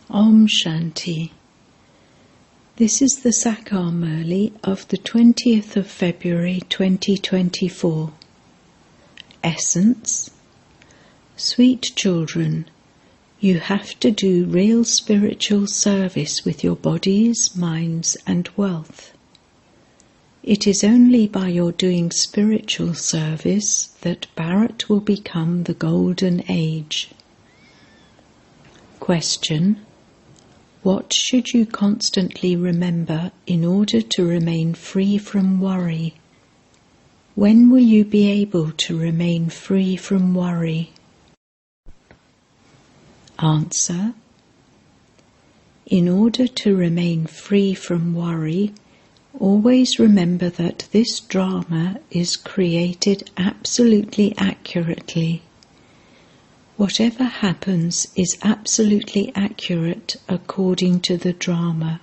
Om Shanti. This is the Sakar Murli of the 20th of February 2024. Essence. Sweet children, you have to do real spiritual service with your bodies, minds and wealth. It is only by your doing spiritual service that Bharat will become the golden age. Question. What should you constantly remember in order to remain free from worry? When will you be able to remain free from worry? Answer. In order to remain free from worry, always remember that this drama is created absolutely accurately. Whatever happens is absolutely accurate according to the drama.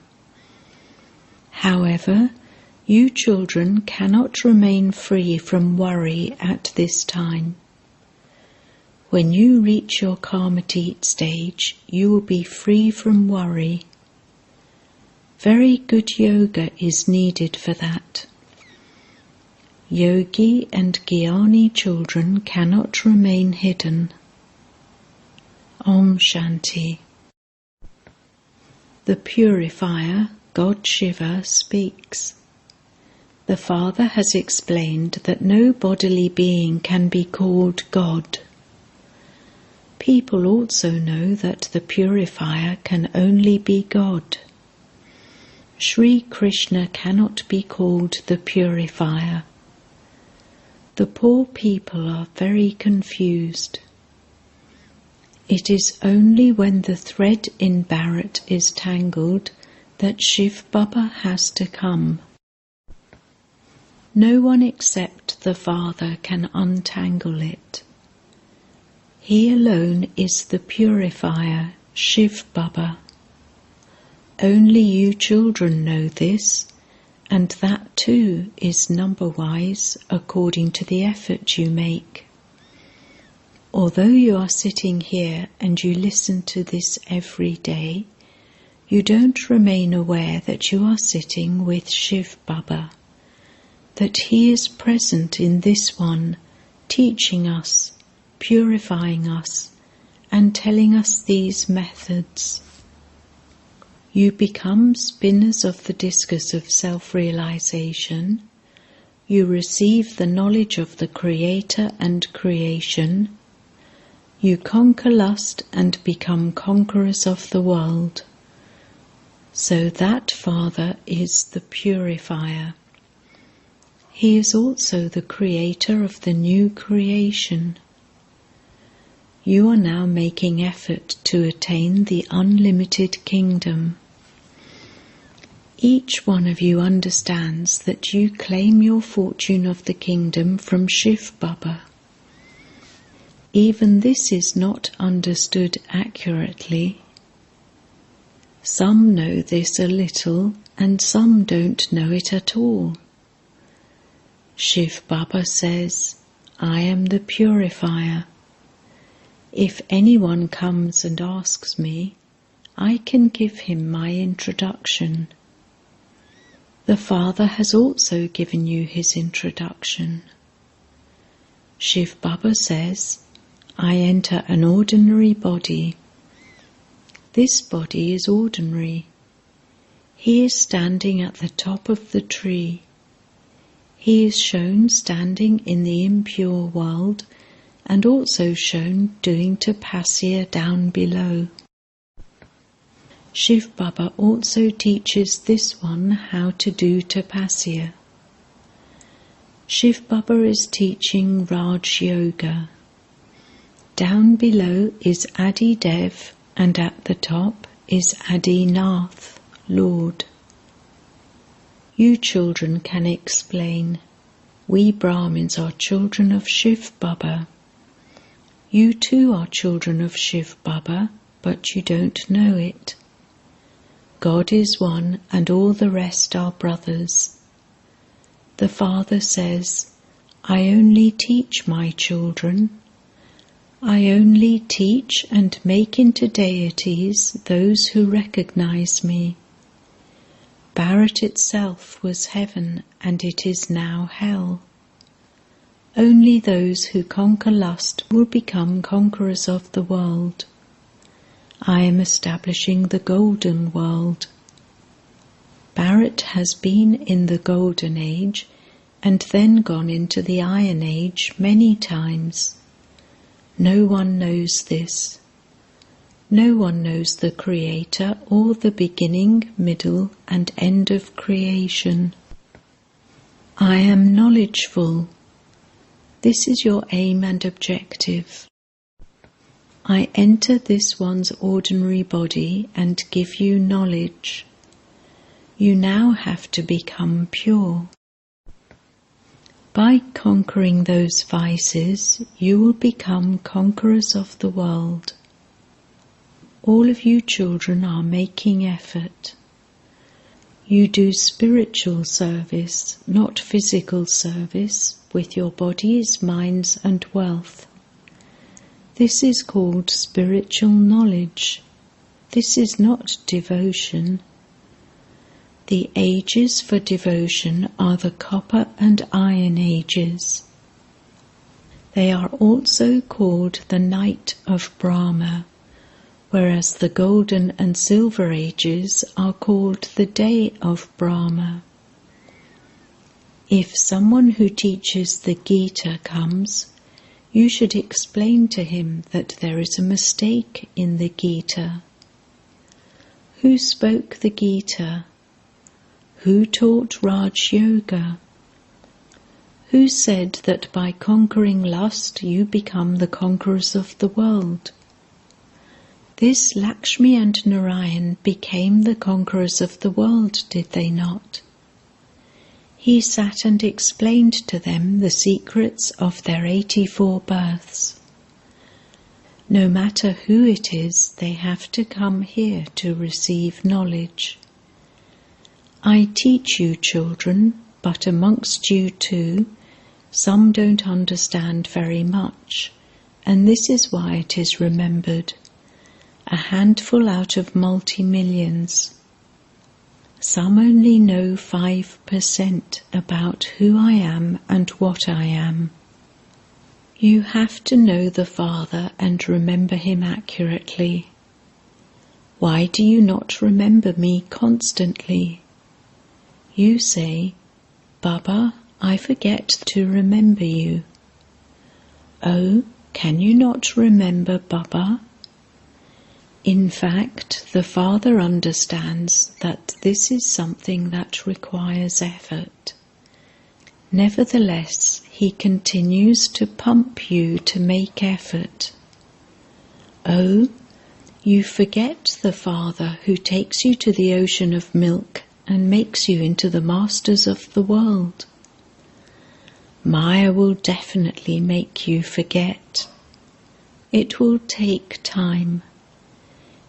However, you children cannot remain free from worry at this time. When you reach your Karmatit stage, you will be free from worry. Very good yoga is needed for that. Yogi and Jnani children cannot remain hidden. Om Shanti. The Purifier, God Shiva, speaks. The Father has explained that no bodily being can be called God. People also know that the Purifier can only be God. Sri Krishna cannot be called the Purifier. The poor people are very confused. It is only when the thread in Bharat is tangled that Shiv Baba has to come. No one except the Father can untangle it. He alone is the Purifier, Shiv Baba. Only you children know this, and that too is number-wise according to the effort you make. Although you are sitting here and you listen to this every day, you don't remain aware that you are sitting with Shiv Baba, that he is present in this one, teaching us, purifying us, and telling us these methods. You become spinners of the discus of self-realization. You receive the knowledge of the Creator and creation. You conquer lust and become conquerors of the world. So that Father is the Purifier. He is also the Creator of the new creation. You are now making effort to attain the unlimited kingdom. Each one of you understands that you claim your fortune of the kingdom from Shiv Baba. Even this is not understood accurately. Some know this a little and some don't know it at all. Shiv Baba says, I am the Purifier. If anyone comes and asks me, I can give him my introduction. The Father has also given you his introduction. Shiv Baba says, I enter an ordinary body. This body is ordinary. He is standing at the top of the tree. He is shown standing in the impure world and also shown doing tapasya down below. Shiv Baba also teaches this one how to do tapasya. Shiv Baba is teaching Raj Yoga. Down below is Adi Dev and at the top is Adi Nath, Lord. You children can explain, we Brahmins are children of Shiv Baba. You too are children of Shiv Baba, but you don't know it. God is one and all the rest are brothers. The Father says, I only teach my children. I only teach and make into deities those who recognize me. Bharat itself was heaven, and it is now hell. Only those who conquer lust will become conquerors of the world. I am establishing the golden world. Bharat has been in the golden age and then gone into the iron age many times. No one knows this. No one knows the Creator or the beginning, middle, and end of creation. I am knowledgeful. This is your aim and objective. I enter this one's ordinary body and give you knowledge. You now have to become pure. By conquering those vices, you will become conquerors of the world. All of you children are making effort. You do spiritual service, not physical service, with your bodies, minds, and wealth. This is called spiritual knowledge. This is not devotion. The ages for devotion are the copper and iron ages. They are also called the night of Brahma, whereas the golden and silver ages are called the day of Brahma. If someone who teaches the Gita comes, you should explain to him that there is a mistake in the Gita. Who spoke the Gita? Who taught Raj Yoga? Who said that by conquering lust you become the conquerors of the world? This Lakshmi and Narayan became the conquerors of the world, did they not? He sat and explained to them the secrets of their 84 births. No matter who it is, they have to come here to receive knowledge. I teach you, children, but amongst you too, some don't understand very much, and this is why it is remembered. A handful out of multi-millions. Some only know 5% about who I am and what I am. You have to know the Father and remember Him accurately. Why do you not remember me constantly? You say, Baba, I forget to remember you. Oh, can you not remember Baba? In fact, the Father understands that this is something that requires effort. Nevertheless, He continues to pump you to make effort. Oh, you forget the Father who takes you to the ocean of milk and makes you into the masters of the world. Maya will definitely make you forget. It will take time.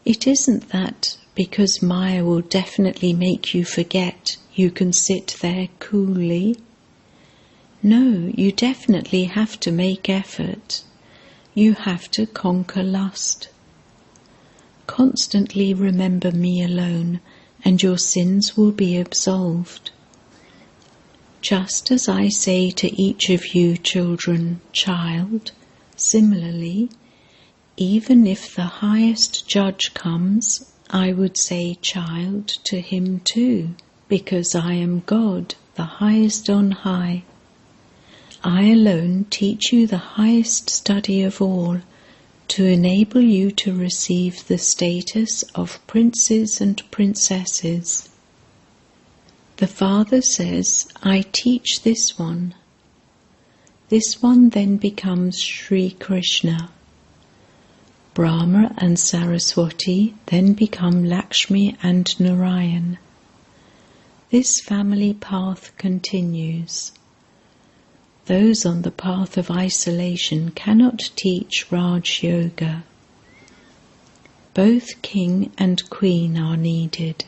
It isn't that because Maya will definitely make you forget, you can sit there coolly. No, you definitely have to make effort. You have to conquer lust. Constantly remember me alone, and your sins will be absolved. Just as I say to each of you children, child, similarly, even if the highest judge comes, I would say child to him too, because I am God, the highest on high. I alone teach you the highest study of all, to enable you to receive the status of princes and princesses. The Father says, I teach this one. This one then becomes Sri Krishna. Brahma and Saraswati then become Lakshmi and Narayan. This family path continues. Those on the path of isolation cannot teach Raj Yoga. Both king and queen are needed.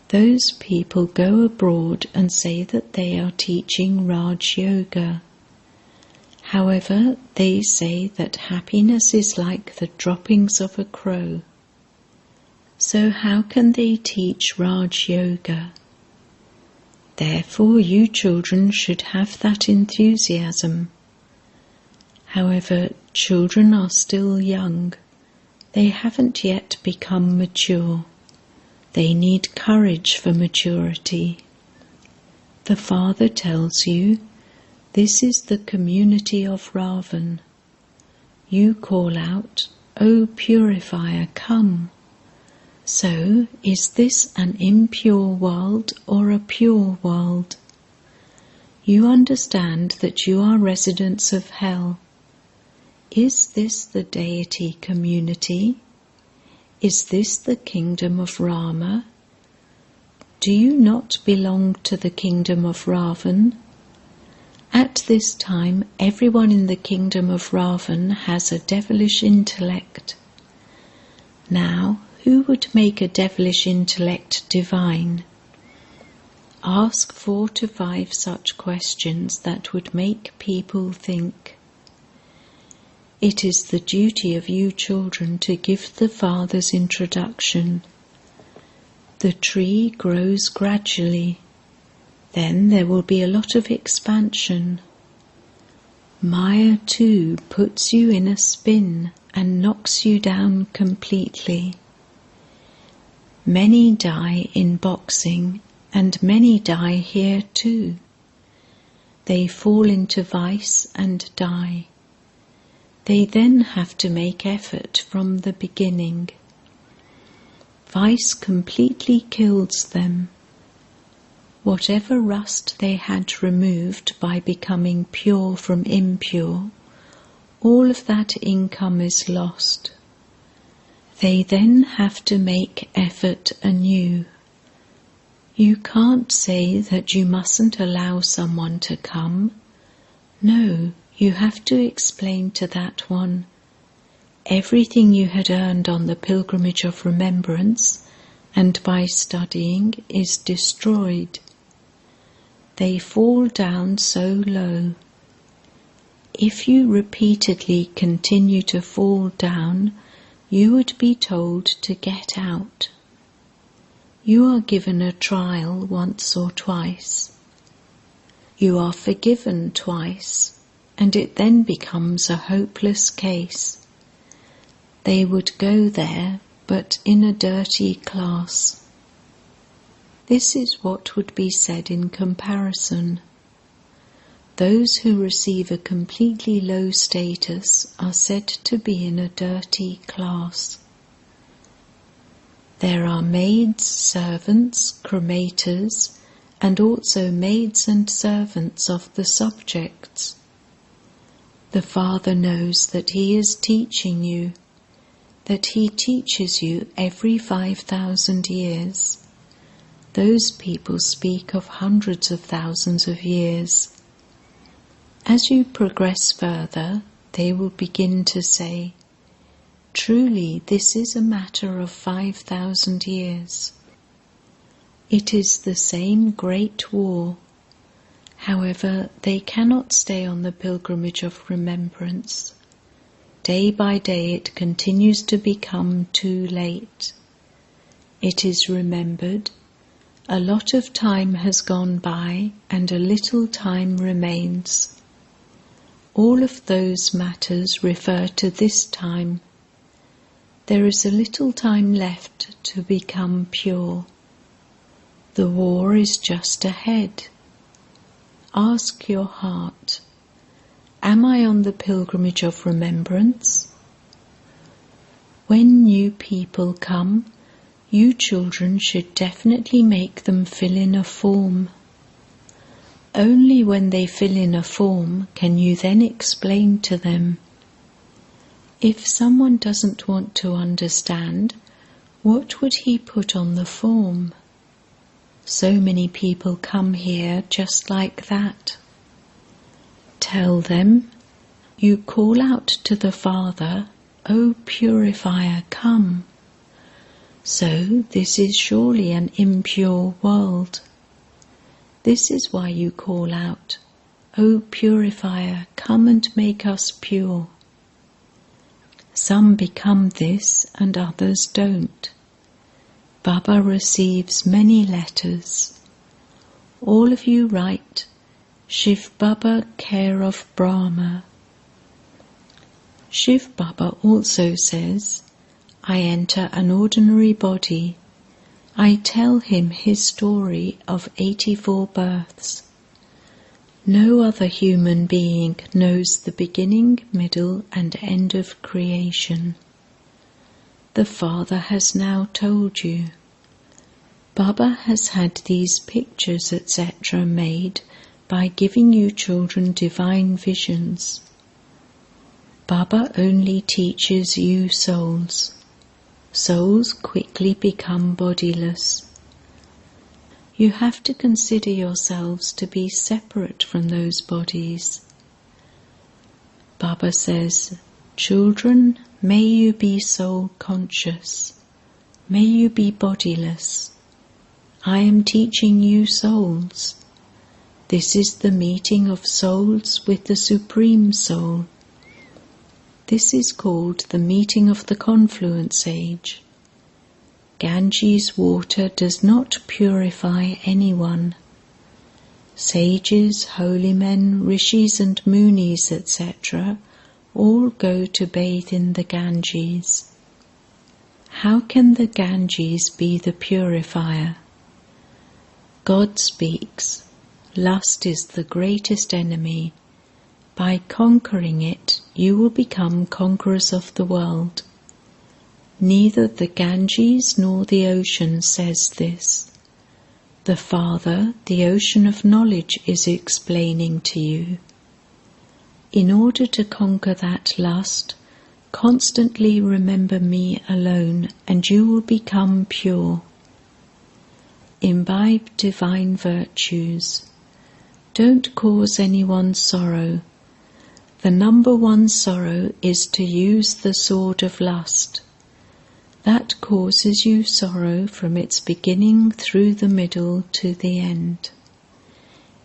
Those people go abroad and say that they are teaching Raj Yoga. However, they say that happiness is like the droppings of a crow. So how can they teach Raj Yoga? Therefore, you children should have that enthusiasm. However, children are still young. They haven't yet become mature. They need courage for maturity. The Father tells you, this is the community of Ravan. You call out, O purifier, come. So, is this an impure world or a pure world? You understand that you are residents of hell. Is this the deity community? Is this the kingdom of Rama? Do you not belong to the kingdom of Ravan? At this time, everyone in the kingdom of Ravan has a devilish intellect. Now, who would make a devilish intellect divine? Ask 4 to 5 such questions that would make people think. It is the duty of you children to give the Father's introduction. The tree grows gradually. Then there will be a lot of expansion. Maya too puts you in a spin and knocks you down completely. Many die in boxing, and many die here too. They fall into vice and die. They then have to make effort from the beginning. Vice completely kills them. Whatever rust they had removed by becoming pure from impure, all of that income is lost. They then have to make effort anew. You can't say that you mustn't allow someone to come. No, you have to explain to that one. Everything you had earned on the pilgrimage of remembrance and by studying is destroyed. They fall down so low. If you repeatedly continue to fall down, you would be told to get out. You are given a trial once or twice. You are forgiven twice, and it then becomes a hopeless case. They would go there, but in a dirty class. This is what would be said in comparison. Those who receive a completely low status are said to be in a dirty class. There are maids, servants, cremators, and also maids and servants of the subjects. The Father knows that He is teaching you, that He teaches you every 5,000 years. Those people speak of hundreds of thousands of years. As you progress further, they will begin to say, truly this is a matter of 5,000 years. It is the same great war. However, they cannot stay on the pilgrimage of remembrance. Day by day it continues to become too late. It is remembered. A lot of time has gone by and a little time remains. All of those matters refer to this time. There is a little time left to become pure. The war is just ahead. Ask your heart, am I on the pilgrimage of remembrance? When new people come, you children should definitely make them fill in a form. Only when they fill in a form can you then explain to them. If someone doesn't want to understand, what would he put on the form? So many people come here just like that. Tell them, you call out to the Father, O purifier, come. So this is surely an impure world. This is why you call out, O Purifier, come and make us pure. Some become this and others don't. Baba receives many letters. All of you write, Shiv Baba, care of Brahma. Shiv Baba also says, I enter an ordinary body. I tell him his story of 84 births. No other human being knows the beginning, middle and end of creation. The Father has now told you. Baba has had these pictures, etc. made by giving you children divine visions. Baba only teaches you souls. Souls quickly become bodiless. You have to consider yourselves to be separate from those bodies. Baba says, children, may you be soul conscious. May you be bodiless. I am teaching you souls. This is the meeting of souls with the Supreme Soul. This is called the meeting of the confluence age. Ganges water does not purify anyone. Sages, holy men, rishis and munis, etc. all go to bathe in the Ganges. How can the Ganges be the purifier? God speaks, lust is the greatest enemy. By conquering it, you will become conquerors of the world. Neither the Ganges nor the ocean says this. The Father, the ocean of knowledge, is explaining to you. In order to conquer that lust, constantly remember me alone, and you will become pure. Imbibe divine virtues. Don't cause anyone sorrow. The number one sorrow is to use the sword of lust. That causes you sorrow from its beginning through the middle to the end.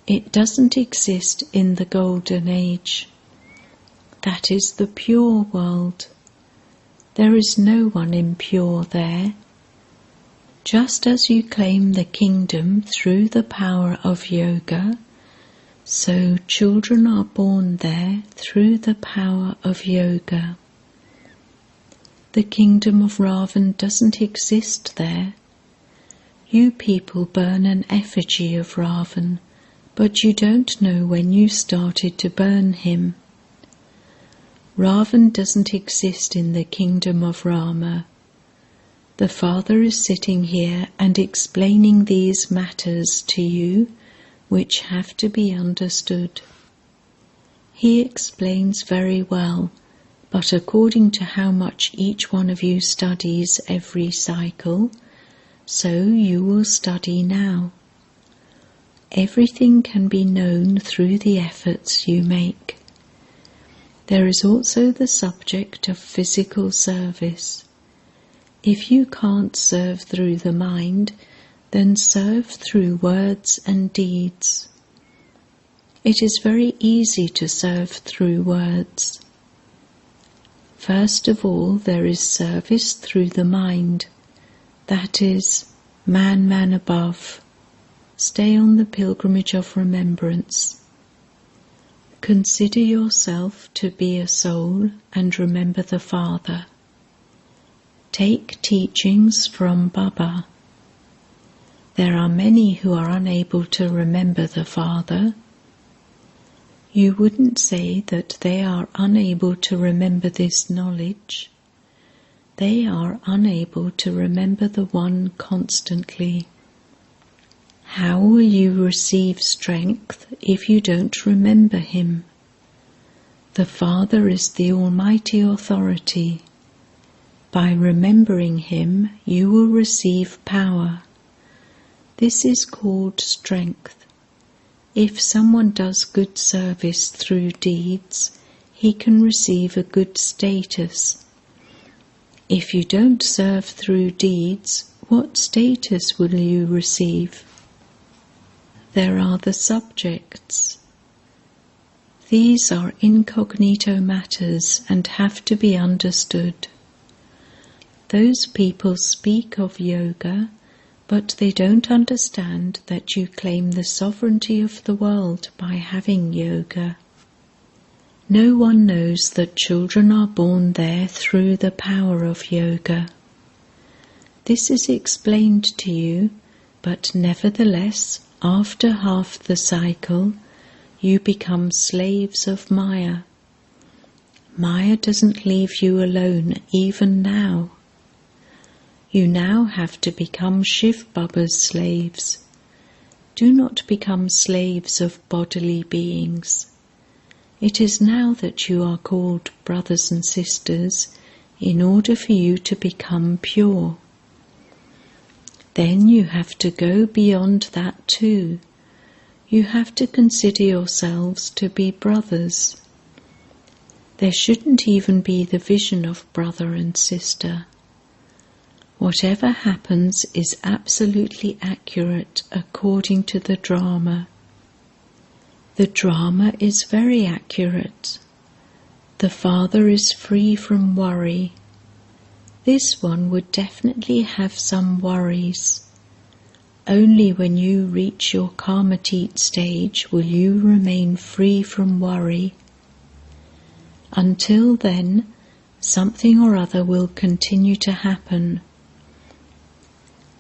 It doesn't exist in the golden age. That is the pure world. There is no one impure there. Just as you claim the kingdom through the power of yoga, so children are born there through the power of yoga. The kingdom of Ravan doesn't exist there. You people burn an effigy of Ravan, but you don't know when you started to burn him. Ravan doesn't exist in the kingdom of Rama. The Father is sitting here and explaining these matters to you, which have to be understood. He explains very well, but according to how much each one of you studies every cycle, so you will study now. Everything can be known through the efforts you make. There is also the subject of physical service. If you can't serve through the mind, then serve through words and deeds. It is very easy to serve through words. First of all, there is service through the mind. That is, man above. Stay on the pilgrimage of remembrance. Consider yourself to be a soul and remember the Father. Take teachings from Baba. There are many who are unable to remember the Father. You wouldn't say that they are unable to remember this knowledge. They are unable to remember the One constantly. How will you receive strength if you don't remember Him? The Father is the Almighty Authority. By remembering Him, you will receive power. This is called strength. If someone does good service through deeds, he can receive a good status. If you don't serve through deeds, what status will you receive? There are the subjects. These are incognito matters and have to be understood. Those people speak of yoga, but they don't understand that you claim the sovereignty of the world by having yoga. No one knows that children are born there through the power of yoga. This is explained to you, but nevertheless, after half the cycle, you become slaves of Maya. Maya doesn't leave you alone even now. You now have to become Shiv Baba's slaves. Do not become slaves of bodily beings. It is now that you are called brothers and sisters in order for you to become pure. Then you have to go beyond that too. You have to consider yourselves to be brothers. There shouldn't even be the vision of brother and sister. Whatever happens is absolutely accurate according to the drama. The drama is very accurate. The father is free from worry. This one would definitely have some worries. Only when you reach your karmatit stage will you remain free from worry. Until then, something or other will continue to happen.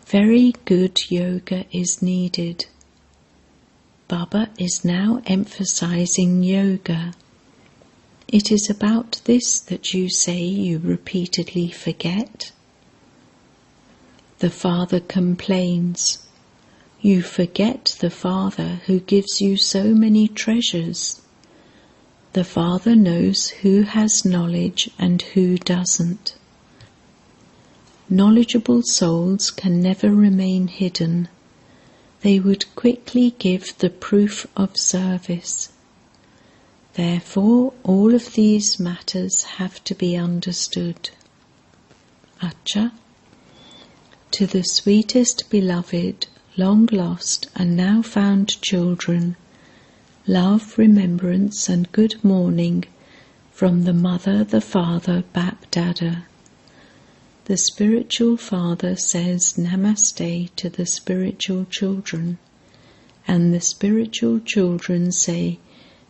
Very good yoga is needed. Baba is now emphasizing yoga. It is about this that you say you repeatedly forget. The Father complains. You forget the Father who gives you so many treasures. The Father knows who has knowledge and who doesn't. Knowledgeable souls can never remain hidden. They would quickly give the proof of service. Therefore, all of these matters have to be understood. Acha, to the sweetest beloved, long lost and now found children, love, remembrance and good morning from the Mother, the Father, Bap Dada. The spiritual father says Namaste to the spiritual children, and the spiritual children say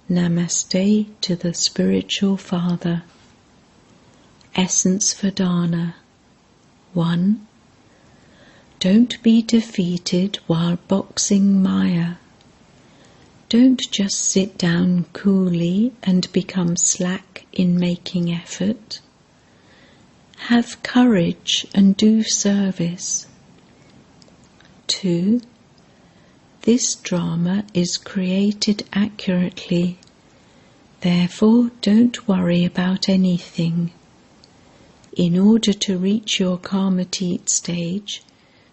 Namaste to the spiritual father. Essence for Dana. 1. Don't be defeated while boxing Maya. Don't just sit down coolly and become slack in making effort. Have courage and do service. 2. This drama is created accurately. Therefore, don't worry about anything. In order to reach your karmatit stage,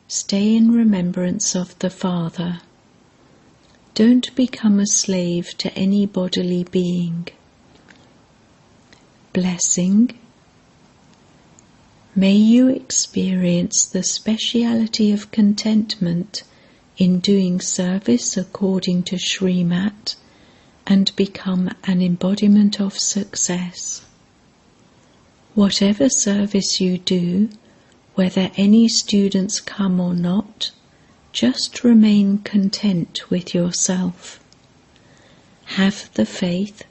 stay in remembrance of the Father. Don't become a slave to any bodily being. Blessing. May you experience the speciality of contentment in doing service according to Srimat and become an embodiment of success. Whatever service you do, whether any students come or not, just remain content with yourself. Have the faith,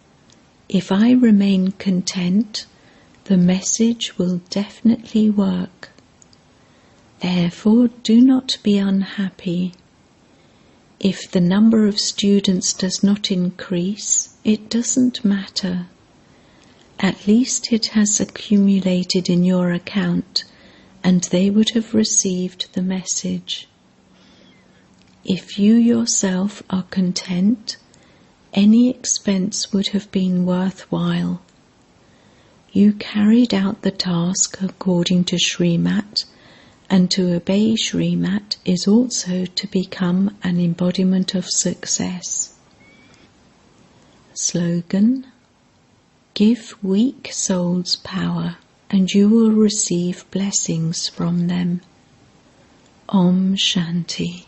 if I remain content, the message will definitely work. Therefore, do not be unhappy. If the number of students does not increase, it doesn't matter. At least it has accumulated in your account, and they would have received the message. If you yourself are content, any expense would have been worthwhile. You carried out the task according to Srimat, and to obey Srimat is also to become an embodiment of success. Slogan: Give weak souls power, and you will receive blessings from them. Om Shanti.